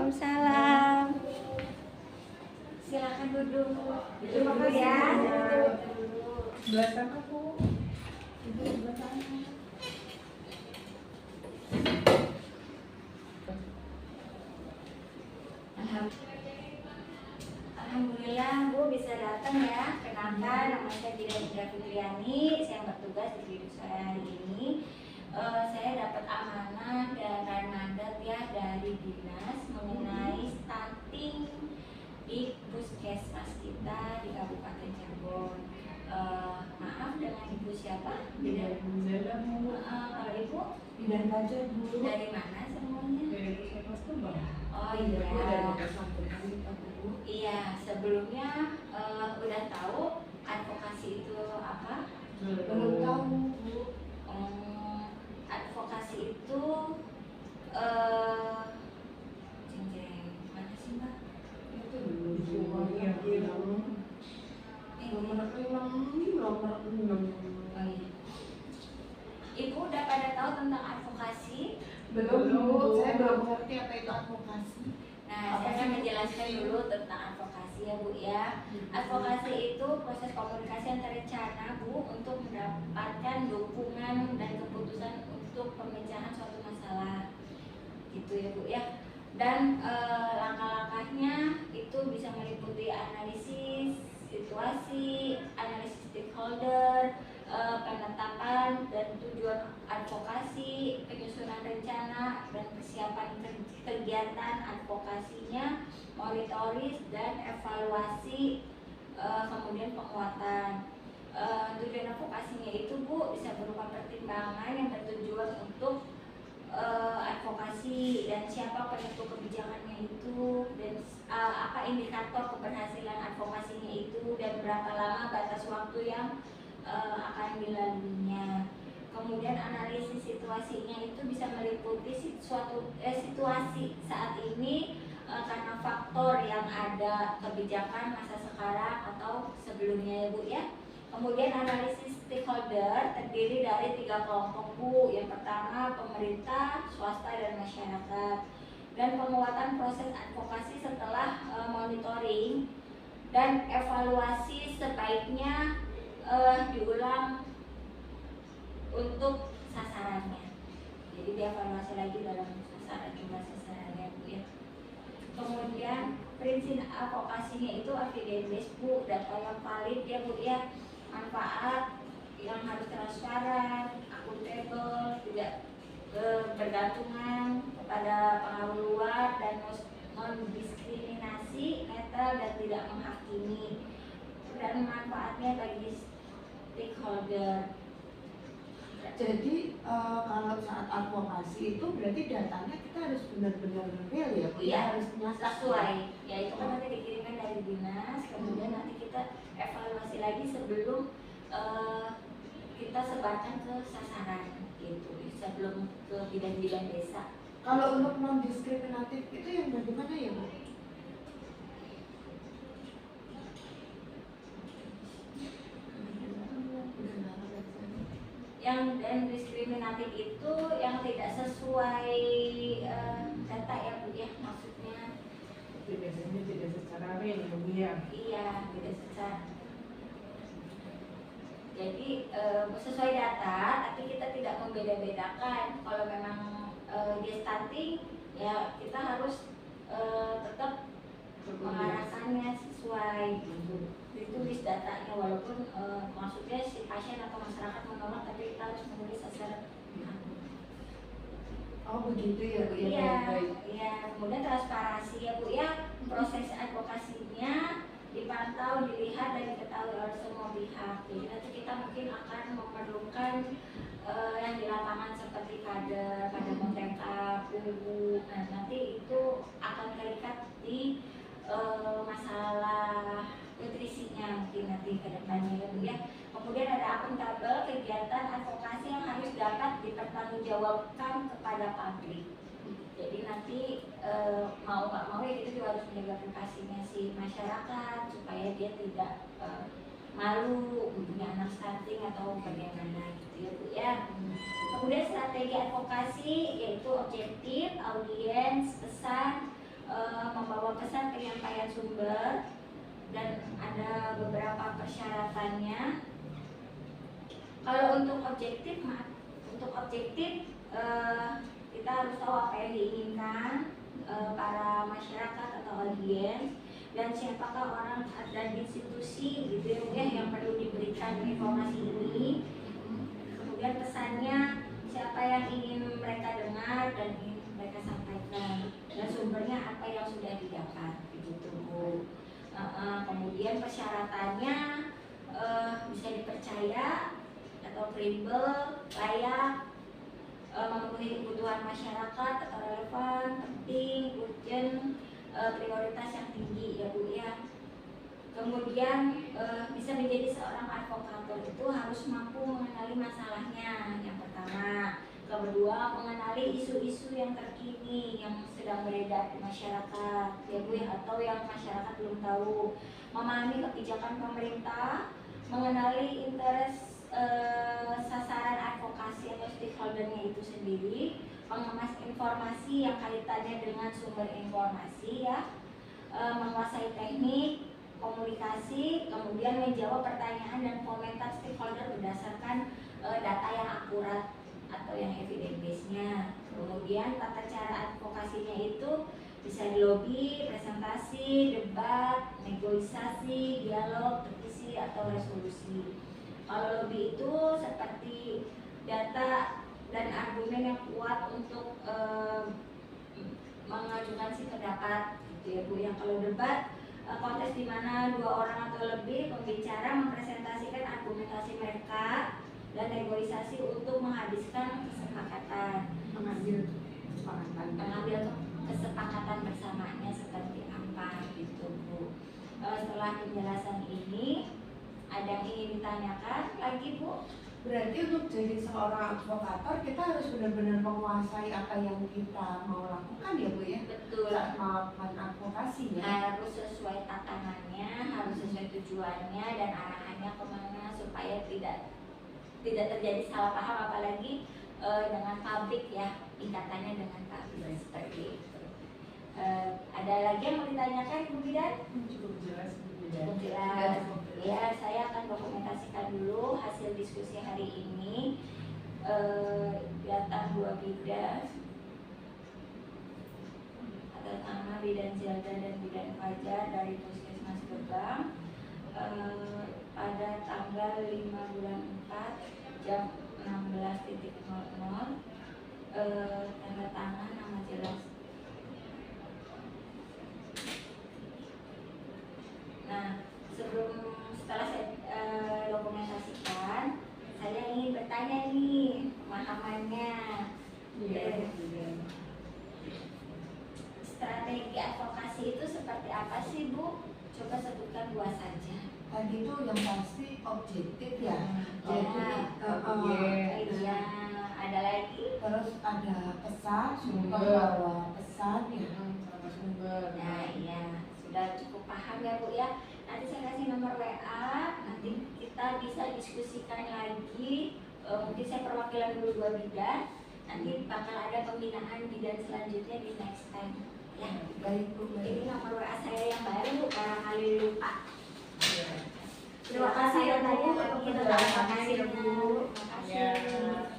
Waalaikumsalam. Silakan duduk. Terima Duduk kasih ya. Dua sama Bu. Ibu dua sama. Alhamdulillah Bu bisa datang ya. Kenalkan, nama saya Dinda Fitriani. Saya bertugas di hidup saya hari ini. Saya dapat amanah dan mandat ya dari dinas mengenai stunting di puskesmas kita di Kabupaten Cirebon. Maaf, dengan Ibu siapa? Tidak Zela Bu. Kalau Ibu Tidak Fajar Bu. dari mana semuanya? Dari Puskesmas Tumbang. Oh Ibu dari iya. Bekasi kami Bu. Iya, sebelumnya udah tahu advokasi itu apa? Belum tahu Bu. Advokasi itu jeng mana sih Mbak? Itu dulu yang bilang nomor 6. Oh iya. Ibu udah pada tahu tentang advokasi? Belum Bu, saya belum ngerti apa itu advokasi. Nah, saya akan menjelaskan dulu tentang advokasi ya Bu ya. Advokasi itu proses komunikasi yang terencana Bu untuk mendapatkan dukungan dan keputusan untuk pemecahan suatu masalah, gitu ya Bu ya. Dan langkah-langkahnya itu bisa meliputi analisis situasi, analisis stakeholder, penetapan dan tujuan advokasi, penyusunan rencana dan persiapan kegiatan advokasinya, monitoring dan evaluasi, kemudian penguatan. Tujuan advokasinya itu Bu bisa berupa pertimbangan yang bertujuan untuk advokasi dan siapa penentu kebijakannya itu dan apa indikator keberhasilan advokasinya itu dan berapa lama batas waktu yang akan dilaluinya. Kemudian analisis situasinya itu bisa meliputi situasi saat ini karena faktor yang ada kebijakan masa sekarang atau sebelumnya ya Bu ya. Kemudian analisis stakeholder terdiri dari 3 kelompok Bu. Yang pertama pemerintah, swasta dan masyarakat. Dan penguatan proses advokasi setelah monitoring dan evaluasi sebaiknya diulang untuk sasarannya. Jadi dievaluasi lagi dalam sasaran jumlah sasarannya Bu ya. Kemudian prinsip advokasinya itu evidence based Bu, data yang valid ya Bu ya, manfaat yang harus transparan, akuntabel, tidak bergantungan kepada pengaruh luar dan non-diskriminasi, netral dan tidak menghakimi, dan manfaatnya bagi stakeholder. Jadi kalau saat advokasi itu berarti datanya kita harus benar-benar real ya Bu? Iya, Harus nyata sesuai. Ya itu kan nanti dikirimkan dari dinas, kemudian nanti kita evaluasi lagi sebelum kita sebarkan ke sasaran gitu, sebelum ke bidang-bidang desa. Kalau untuk non diskriminatif itu yang bagaimana ya Bu? Yang dan diskriminatif itu yang tidak sesuai data ya Bu ya, maksudnya Biasanya tidak secara real ya Bu ya? iya tidak secara. Jadi sesuai data, tapi kita tidak membeda-bedakan. Kalau memang dia stunting, ya kita harus tetap mengarahkannya sesuai. Ditulis datanya, walaupun maksudnya si pasien atau masyarakat menolak, tapi kita harus menulis secara. Oh begitu ya Bu ya? Iya, Baik. iya. Kemudian transparansi ya Bu ya, proses advokasinya dipantau, dilihat dan diketahui oleh semua pihak. Jadi nanti kita mungkin akan memerlukan yang di lapangan seperti kader mentekap, UU. Nah nanti itu akan terikat di masalah nutrisinya mungkin nanti ke depannya ya Bu ya. Kemudian ada akuntabel, kegiatan advokasi yang harus dapat dipertanggungjawabkan kepada publik. Jadi nanti mau nggak mau ya kita juga harus menjaga privasinya si masyarakat supaya dia tidak malu punya anak stunting atau bagaimana gitu ya Bu ya. Kemudian strategi advokasi yaitu objektif, audiens, pesan, membawa pesan penyampaian sumber dan ada beberapa persyaratannya. Kalau untuk objektif, kita harus tahu apa yang diinginkan para masyarakat atau audiens dan siapakah orang dan institusi gitu ya yang perlu diberikan informasi ini. Kemudian pesannya siapa yang ingin mereka dengar dan ingin mereka sampaikan dan sumbernya apa yang sudah didapat begitu Bu. Kemudian persyaratannya bisa dipercaya atau kredibel, layak, memenuhi kebutuhan masyarakat atau relevan, penting, urgent, prioritas yang tinggi ya Bu ya. Kemudian bisa menjadi seorang advokator itu harus mampu mengenali masalahnya yang pertama. Kedua, mengenali isu-isu yang terkini yang sedang beredar di masyarakat ya Bu ya, atau yang masyarakat belum tahu. Memahami kebijakan pemerintah, mengenali interest sasaran advokasi atau stakeholdernya itu sendiri, mengemas informasi yang kaitannya dengan sumber informasi ya, menguasai teknik komunikasi, kemudian menjawab pertanyaan dan komentar stakeholder berdasarkan data yang akurat atau yang evidence base-nya. Kemudian tata cara advokasinya itu bisa di lobby, presentasi, debat, negosiasi, dialog, petisi atau resolusi. Kalau lobby itu seperti data dan argumen yang kuat untuk mengajukan si pendapat gitu ya Bu. Yang kalau debat kontes di mana dua orang atau lebih pembicara mempresentasikan argumentasi mereka dan negosiasi untuk menghabiskan kesepakatan, mengambil kesepakatan bersamanya seperti apa gitu Bu. Setelah penjelasan ini ada yang ingin ditanyakan lagi Bu? Berarti untuk jadi seorang advokator kita harus benar-benar menguasai apa yang kita mau lakukan ya Bu ya? Betul. Saat melakukan advokasi ya? Harus sesuai tatanan,nya, harus sesuai tujuannya dan arahannya kemana supaya tidak terjadi salah paham, apalagi dengan publik ya, ikatannya dengan publik seperti itu. Ada lagi yang mau ditanyakan Bu Bidan? Cukup jelas Bu. Cukup jelas. Ya, saya akan dokumentasikan dulu hasil diskusi hari ini. Data 2 bidan atas nama Bidan Zelda dan Bidan Fajar dari Puskesmas Gebang pada tanggal 5 bulan 4 jam 16.00. Tanda tangan nama jelas. Nah, setelah saya dokumentasikan, saya ingin bertanya nih pemahamannya. Strategi advokasi itu seperti apa sih Bu? Coba sebutkan 2 saja. Tadi itu yang pasti objektif ya. Iya, ada lagi. Terus ada pesan, membawa pesan ya. Sumber. Nah, iya, sudah cukup paham ya Bu ya. Nanti saya kasih nomor WA, nanti kita bisa diskusikan lagi. Mungkin saya perwakilan dulu 2 bidan, nanti bakal ada pembinaan bidan selanjutnya di next time. Ya, Baik Bu. ini nomor WA saya yang baru, barangkali lupa. Iya. Terima kasih ya Bu. Terima kasih Bu. Terima kasih.